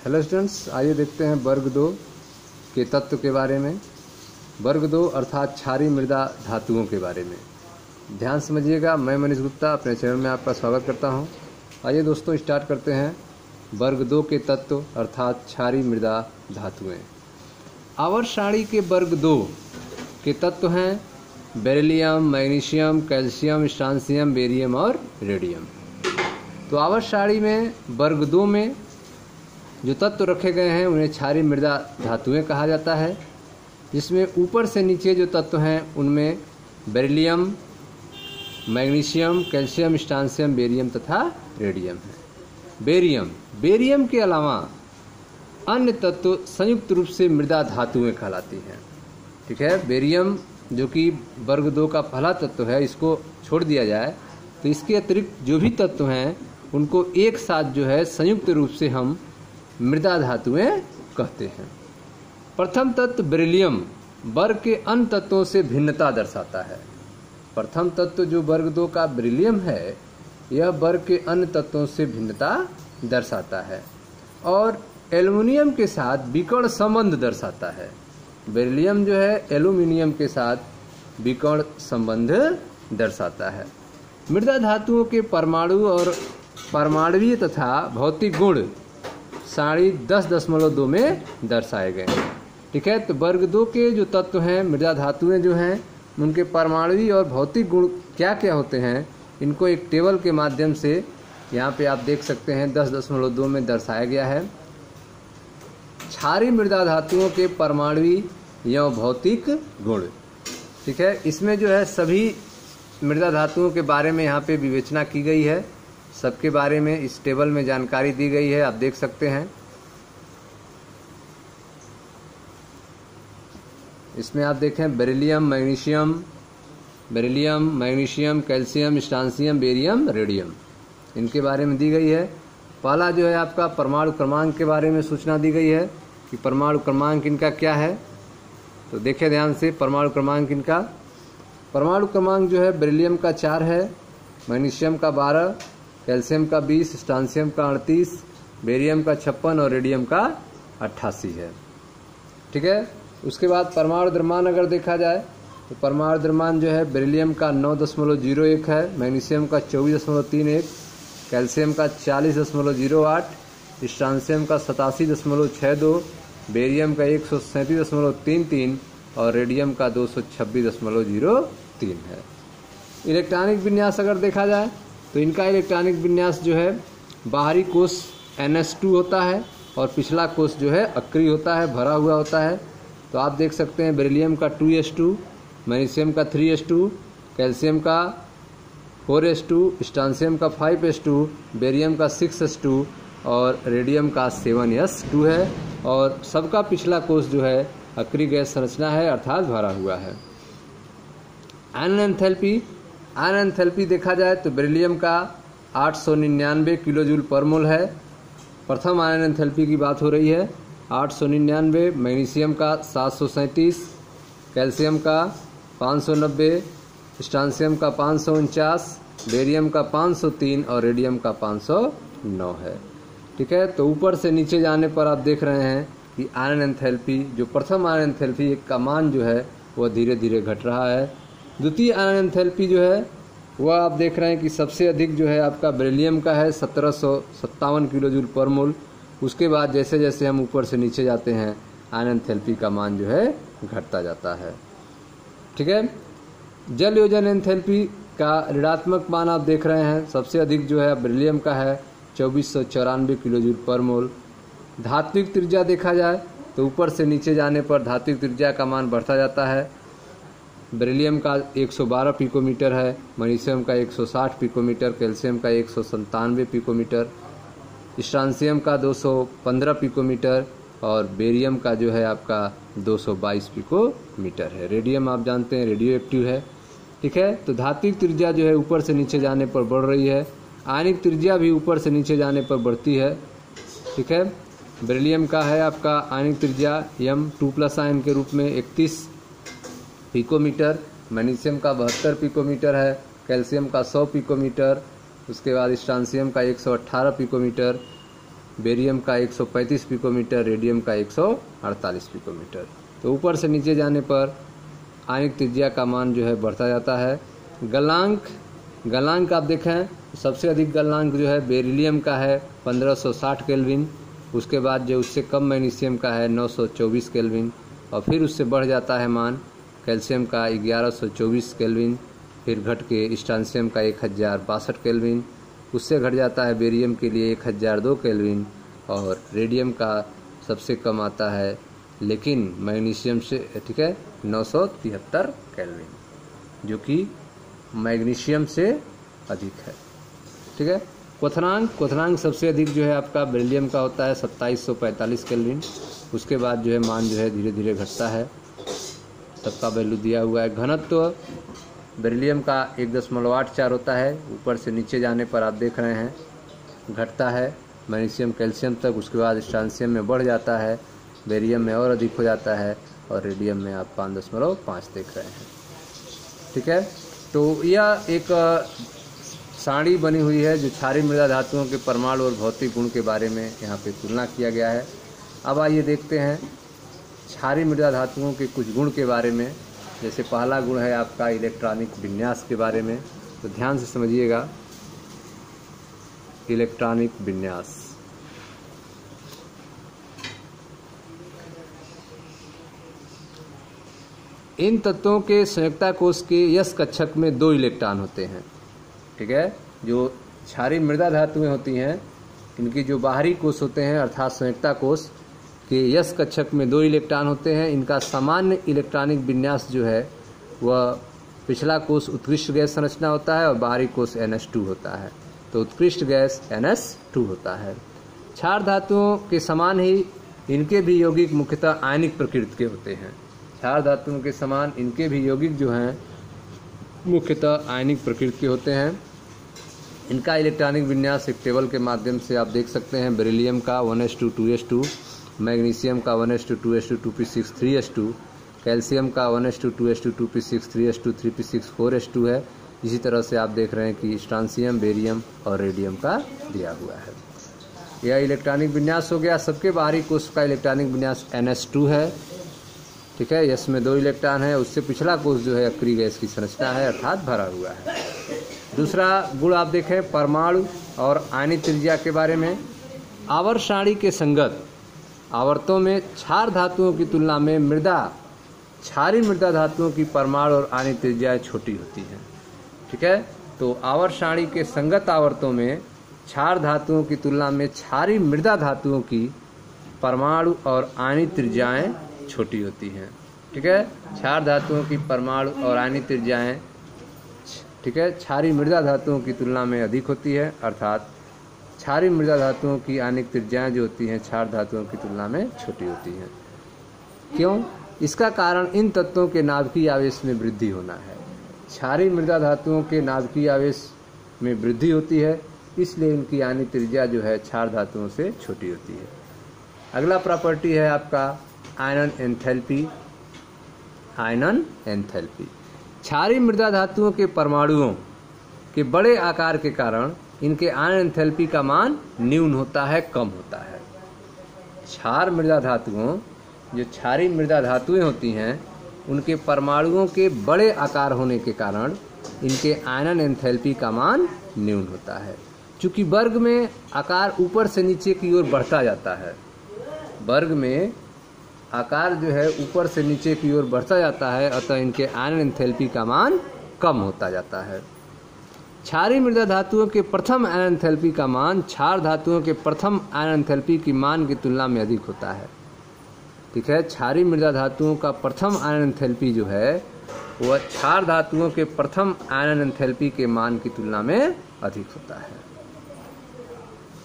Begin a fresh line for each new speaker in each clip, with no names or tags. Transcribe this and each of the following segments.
Hello students, आइए देखते हैं वर्ग 2 के तत्व के बारे में। वर्ग 2 अर्थात क्षारीय मृदा धातुओं के बारे में ध्यान समझिएगा। मैं मनीष गुप्ता अपने चैनल में आपका स्वागत करता हूं। आइए दोस्तों स्टार्ट करते हैं। वर्ग 2 के तत्व अर्थात क्षारीय मृदा धातुएं। आवर्त सारणी के वर्ग 2 के तत्व हैं beryllium, magnesium, calcium, strontium, barium और रेडियम। तो आवर्त सारणी में वर्ग 2 में जो तत्व रखे गए हैं उन्हें क्षारीय मृदा धातुएं कहा जाता है, जिसमें ऊपर से नीचे जो तत्व हैं उनमें beryllium, magnesium, calcium, strontium, barium तथा रेडियम है। बेरियम के अलावा अन्य तत्व संयुक्त रूप से मृदा धातुएं कहलाती हैं। ठीक है, बेरियम जो कि वर्ग 2 का पहला तत्व है, इसको छोड़ दिया जाए तो इसके अतिरिक्त जो भी तत्व हैं उनको एक साथ जो है संयुक्त रूप से हम मृदा धातुएं कहते हैं। प्रथम तत्व बेरिलियम वर्ग के अन्य तत्वों से भिन्नता दर्शाता है। प्रथम तत्व जो वर्ग 2 का बेरिलियम है, यह वर्ग के अन्य तत्वों से भिन्नता दर्शाता है और एल्युमिनियम के साथ विकर्ण संबंध दर्शाता है। बेरिलियम जो है एल्युमिनियम के साथ विकर्ण संबंध दर्शाता है। मृदा धातुओं के परमाणु और परमाणुवीय तथा भौतिक गुण सारणी 10.2 में दर्शाए गए हैं। ठीक है, तो वर्ग 2 के जो तत्व हैं मृदा धातुएं जो हैं उनके परमाणुवीय और भौतिक गुण क्या क्या होते हैं, इनको एक टेबल के माध्यम से यहाँ पे आप देख सकते हैं 10.2 में दर्शाया गया है। क्षारीय मृदा धातुओं के परमाणुवीय एवं भौतिक गुण। ठीक है, इसमें जो है सभी मृदा धातुओं के बारे में यहाँ पे विवेचना की गई है, सबके बारे में इस टेबल में जानकारी दी गई है, आप देख सकते हैं। इसमें आप देखें beryllium, magnesium, calcium, strontium, barium, radium, इनके बारे में दी गई है। पहला जो है आपका परमाणु क्रमांक के बारे में सूचना दी गई है कि परमाणु क्रमांक इनका क्या है। तो देखें ध्यान से परमाणु क्रमांक इनका। परमाणु क्रमांक जो है बेरिलियम का 4 है, मैग्नीशियम का 12, कैल्शियम का 20, स्ट्रांसियम का 38, बेरियम का 56 और रेडियम का 88 है। ठीक है, उसके बाद परमाणु द्रव्यमान अगर देखा जाए तो परमाणु द्रव्यमान जो है बेरिलियम का 9.01 है, मैग्नीशियम का 24.31, कैल्शियम का 40.08, स्ट्रांसियम का 87.62, बेरियम का 137.33 और रेडियम का 226.03 है। इलेक्ट्रॉनिक विन्यास अगर देखा जाए तो इनका इलेक्ट्रॉनिक विन्यास जो है बाहरी कोष NH2 होता है और पिछला कोष जो है अक्रिय होता है, भरा हुआ होता है। तो आप देख सकते हैं बेरिलियम का 2s2, मैग्नीशियम का 3s2, कैल्शियम का 4s2, स्ट्रांसियम का 5s2, बेरियम का 6s2 और रेडियम का 7s2 है और सबका पिछला कोष जो है अक्रिय गैस संरचना है अर्थात भरा हुआ है। आयन एंथैल्पी देखा जाए तो बेरिलियम का 899 किलोजूल पर मोल है। प्रथम आयन एंथैल्पी की बात हो रही है, 899, मैग्नीशियम का 737, कैल्शियम का 590, स्ट्रांसियम का 549, बेरियम का 503 और रेडियम का 509 है। ठीक है, तो ऊपर से नीचे जाने पर आप देख रहे हैं कि आयन एंथैल्पी जो प्रथम आयन एंथैल्पी का मान जो है वह धीरे धीरे घट रहा है। द्वितीय आयन एंथैल्पी जो है वह आप देख रहे हैं कि सबसे अधिक जो है आपका बेरिलियम का है 1757 किलोजूल पर मोल। उसके बाद जैसे जैसे हम ऊपर से नीचे जाते हैं आयन एंथैल्पी का मान जो है घटता जाता है। ठीक है, जल योजन एंथैल्पी का ऋणात्मक मान आप देख रहे हैं, सबसे अधिक जो है बेरिलियम का है 2494 किलोजूल पर मोल। धात्विक त्रिज्या देखा जाए तो ऊपर से नीचे जाने पर धात्विक त्रिज्या का मान बढ़ता जाता है। बेरिलियम का 112 पिकोमीटर है, मैग्नीशियम का 160 पिकोमीटर, कैल्शियम का 197 पिकोमीटर, स्ट्रांसियम का 215 पिकोमीटर और बेरियम का जो है आपका 222 पिकोमीटर है। रेडियम आप जानते हैं रेडियो एक्टिव है। ठीक है, तो धात्विक त्रिज्या जो है ऊपर से नीचे जाने पर बढ़ रही है। आयनिक त्रिज्या भी ऊपर से नीचे जाने पर बढ़ती है। ठीक है, बेरिलियम का है आपका आयनिक त्रिज्या M2+ आयन के रूप में 31 पिकोमीटर, मैग्नीशियम का 72 पिकोमीटर है, कैल्शियम का 100 पिकोमीटर, उसके बाद स्ट्रांसियम का 118 पिकोमीटर, बेरियम का 135 पिकोमीटर, रेडियम का 148 पिकोमीटर। तो ऊपर से नीचे जाने पर आयनिक त्रिज्या का मान जो है बढ़ता जाता है। गलनांक आप देखें, सबसे अधिक गलनांक जो है बेरिलियम का है 1560 केल्विन, उसके बाद जो उससे कम मैग्नीशियम का है 924 केल्विन, और फिर उससे बढ़ जाता है मान कैल्शियम का 1124 केल्विन, फिर घट के स्ट्रांसियम का 1062 केल्विन, उससे घट जाता है बेरियम के लिए 1002 केल्विन, और रेडियम का सबसे कम आता है लेकिन मैग्नीशियम से, ठीक है, 973 केल्विन, जो कि मैग्नीशियम से अधिक है। ठीक है। क्वथनांक सबसे अधिक जो है आपका बेरिलियम का होता है 2745 केल्विन, उसके बाद जो है मान जो है धीरे धीरे घटता है, सबका वैल्यू दिया हुआ है। घनत्व बेरिलियम का 1.84 होता है, ऊपर से नीचे जाने पर आप देख रहे हैं घटता है मैग्नीशियम कैल्शियम तक, उसके बाद स्ट्रांसियम में बढ़ जाता है, बेरियम में और अधिक हो जाता है, और रेडियम में आप 5.5 देख रहे हैं। ठीक है। तो यह एक सारणी बनी हुई है जो क्षारीय मृदा धातुओं के परमाणु और भौतिक गुण के बारे में यहाँ पे तुलना किया गया है। अब आइए देखते हैं क्षारीय मृदा धातुओं के कुछ गुण के बारे में। जैसे पहला गुण है आपका इलेक्ट्रॉनिक विन्यास के बारे में, तो ध्यान से समझिएगा। इलेक्ट्रॉनिक विन्यास, इन तत्वों के संयुक्ता कोश के यस कक्षक में 2 इलेक्ट्रॉन होते हैं। ठीक है। जो क्षारीय मृदा धातुएं होती हैं, इनके जो बाहरी कोश होते हैं अर्थात संयुक्ता कोश के यस कक्षक में 2 इलेक्ट्रॉन होते हैं। इनका सामान्य इलेक्ट्रॉनिक विन्यास जो है वह पिछला कोश उत्कृष्ट गैस संरचना होता है और बाहरी कोश NH2 होता है। तो उत्कृष्ट गैस NH2 होता है। क्षार धातुओं के समान ही इनके भी यौगिक मुख्यतः आयनिक प्रकृति के होते हैं। क्षार धातुओं के समान इनके भी यौगिक जो हैं मुख्यतः आयनिक प्रकृति के होते हैं। इनका इलेक्ट्रॉनिक विन्यास एक टेबल के माध्यम से आप देख सकते हैं। बेरिलियम का 1s2 2s2, मैग्नीशियम का 1s2 2s2 2p6 3s2, calcium का 1s2 2s2 2p6 3s2 3p6 4s2 है। इसी तरह से आप देख रहे हैं कि स्ट्रांसियम, बेरियम और रेडियम का दिया हुआ है। यह इलेक्ट्रॉनिक विन्यास हो गया। सबके बाहरी कोश का इलेक्ट्रॉनिक विन्यास NH2 है। ठीक है। यस में 2 इलेक्ट्रॉन है। उससे पिछला कोश जो है अक्रिय गैस की संरचना है अर्थात भरा हुआ है। दूसरा गुण आप देखें परमाणु और आयनिक त्रिज्या के बारे में। आवर्त सारणी के संगत आवर्तों में क्षार धातुओं की तुलना में क्षारीय मृदा धातुओं की परमाणु और आयनिक त्रिज्याएं छोटी होती हैं। ठीक है। तो आवर्त सारणी के संगत आवर्तों में क्षार धातुओं की तुलना में क्षारीय मृदा धातुओं की परमाणु और आयनिक त्रिज्याएं छोटी होती हैं। ठीक है। क्षार धातुओं की परमाणु और आयनिक त्रिज्याएं, ठीक है, क्षारीय मृदा धातुओं की तुलना में अधिक होती है, अर्थात क्षारीय मृदा धातुओं की आयनिक त्रिज्याएं जो होती हैं क्षार धातुओं की तुलना में छोटी होती हैं। क्यों? इसका कारण इन तत्वों के नाभिकीय आवेश में वृद्धि होना है। क्षारीय मृदा धातुओं के नाभिकीय आवेश में वृद्धि होती है, इसलिए इनकी आयनिक त्रिज्या जो है क्षार धातुओं से छोटी होती है। अगला प्रॉपर्टी है आपका आयनन एंथैल्पी। आयनन एंथैल्पी क्षारीय मृदा धातुओं के परमाणुओं के बड़े आकार के कारण इनके आयनन एंथैल्पी का मान न्यून होता है, कम होता है। क्षार मृदा धातुओं, जो क्षारीय मृदा धातुएं होती हैं, उनके परमाणुओं के बड़े आकार होने के कारण इनके आयनन एंथैल्पी का मान न्यून होता है। चूंकि वर्ग में आकार ऊपर से नीचे की ओर बढ़ता जाता है, वर्ग में आकार जो है ऊपर से नीचे की ओर बढ़ता जाता है, अतः इनके आयनन एंथैल्पी का मान कम होता जाता है। क्षारीय मृदा धातुओं के प्रथम आयनन एंथैल्पी का मान क्षार धातुओं के प्रथम आयनन एंथैल्पी की मान की तुलना में अधिक होता है। ठीक है। क्षारीय मृदा धातुओं का प्रथम आयनन एंथैल्पी जो है वह क्षार धातुओं के प्रथम आयनन एंथैल्पी के मान की तुलना में अधिक होता है।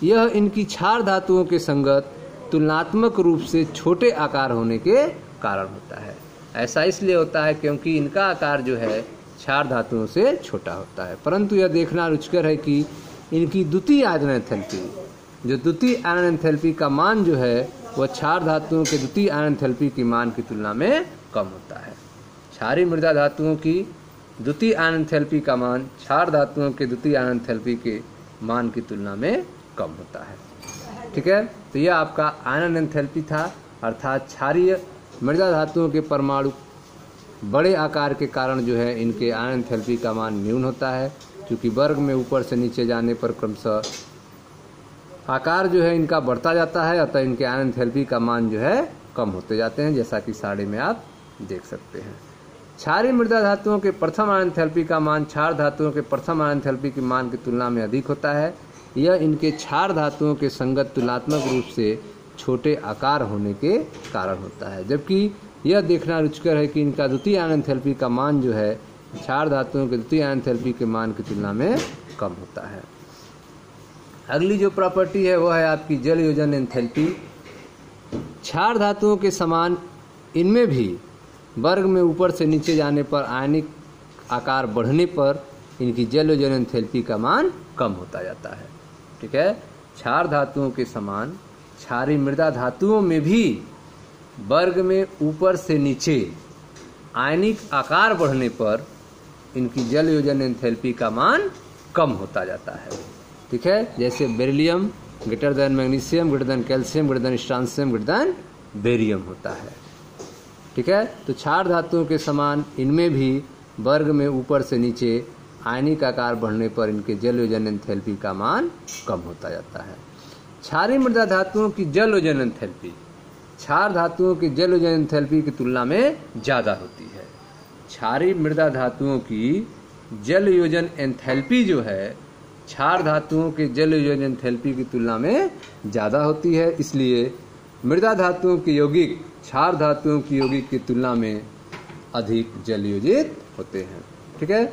यह इनकी क्षार धातुओं के संगत तुलनात्मक रूप से छोटे आकार होने के कारण होता है। ऐसा इसलिए होता है क्योंकि इनका आकार जो है क्षार धातुओं से छोटा होता है। परंतु यह देखना रुचिकर है कि इनकी द्वितीय आयनन एंथैल्पी, जो द्वितीय आयनन एंथैल्पी का मान जो है वह क्षार धातुओं के द्वितीय आयनन एंथैल्पी की मान की तुलना में कम होता है। क्षारीय मृदा धातुओं की द्वितीय आयनन एंथैल्पी का मान क्षार धातुओं के द्वितीय आयनन एंथैल्पी के मान की तुलना में कम होता है। ठीक है, तो यह आपका आयनन एंथैल्पी था, अर्थात क्षारीय मृदा धातुओं के परमाणु बड़े आकार के कारण जो है इनके आयनन एंथैल्पी का मान न्यून होता है, क्योंकि वर्ग में ऊपर से नीचे जाने पर क्रमशः आकार जो है इनका बढ़ता जाता है, अतः इनके आयनन एंथैल्पी का मान जो है कम होते जाते हैं, जैसा कि साड़ी में आप देख सकते हैं। क्षारीय मृदा धातुओं के प्रथम आयनन एंथैल्पी का मान क्षार धातुओं के प्रथम आयनन एंथैल्पी के मान की तुलना में अधिक होता है। यह इनके क्षार धातुओं के संगत तुलनात्मक रूप से छोटे आकार होने के कारण होता है, जबकि यह देखना रुचिकर है कि इनका द्वितीय आयनन एंथैल्पी का मान जो है क्षार धातुओं के द्वितीय आयनन एंथैल्पी के मान की तुलना में कम होता है। अगली जो प्रॉपर्टी है वह है आपकी जल योजन एंथैल्पी। क्षार धातुओं के समान इनमें भी वर्ग में ऊपर से नीचे जाने पर आयनिक आकार बढ़ने पर इनकी जल योजन एंथैल्पी का मान कम होता जाता है। ठीक है, क्षार धातुओं के समान क्षारीय मृदा धातुओं में भी वर्ग में ऊपर से नीचे आयनिक आकार बढ़ने पर इनकी जल योजन एंथैल्पी का मान कम होता जाता है। ठीक है, जैसे beryllium greater than magnesium greater than calcium greater than strontium greater than barium होता है। ठीक है, तो क्षार धातुओं के समान इनमें भी वर्ग में ऊपर से नीचे आयनिक आकार बढ़ने पर इनके जल योजन एंथैल्पी का मान कम होता जाता है। क्षारीय मृदा धातुओं की जल योजन एंथैल्पी क्षार धातुओं की जल योजन एंथैल्पी की तुलना में ज्यादा होती है। क्षारीय मृदा धातुओं की जल योजन एंथैल्पी जो है क्षार धातुओं के जल योजन एंथैल्पी की तुलना में ज्यादा होती है, इसलिए मृदा धातुओं के यौगिक क्षार धातुओं की यौगिक की तुलना में अधिक जल योजित होते हैं। ठीक है,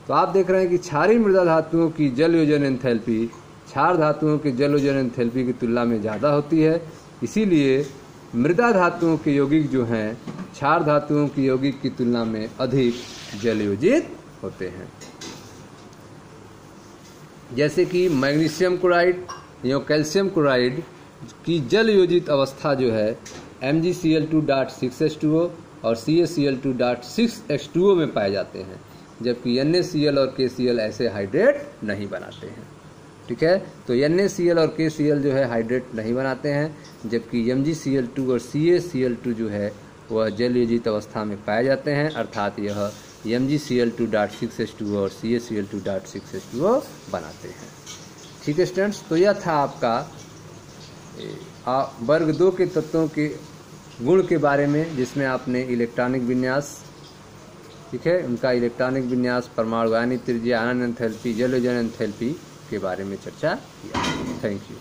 तो आप देख रहे हैं कि क्षारीय मृदा धातुओं की जल योजन एंथैल्पी क्षार धातुओं के जल योजन एंथैल्पी की तुलना में ज़्यादा होती है, इसीलिए मृदा धातुओं के यौगिक जो हैं क्षार धातुओं की यौगिक की तुलना में अधिक जल योजित होते हैं। जैसे कि मैग्नीशियम क्लोराइड या कैल्शियम क्लोराइड की जल योजित अवस्था जो है MgCl2.6H2O और CaCl2.6H2O में पाए जाते हैं, जबकि NaCl और KCl ऐसे हाइड्रेट नहीं बनाते हैं। ठीक है, तो NaCl और KCl जो है हाइड्रेट नहीं बनाते हैं, जबकि MgCl2 और CaCl2 जो है वह जल योजित अवस्था में पाए जाते हैं, अर्थात यह MgCl2.6H2O और CaCl2.6H2O बनाते हैं। ठीक है स्टूडेंट्स, तो यह था आपका वर्ग 2 के तत्वों के गुण के बारे में, जिसमें आपने इलेक्ट्रॉनिक विन्यास, ठीक है, उनका इलेक्ट्रॉनिक विन्यास, परमाणु आयनिक त्रिज्या, आयनन एंथैल्पी, जल योजन एंथैल्पी के बारे में चर्चा किया। Thank you.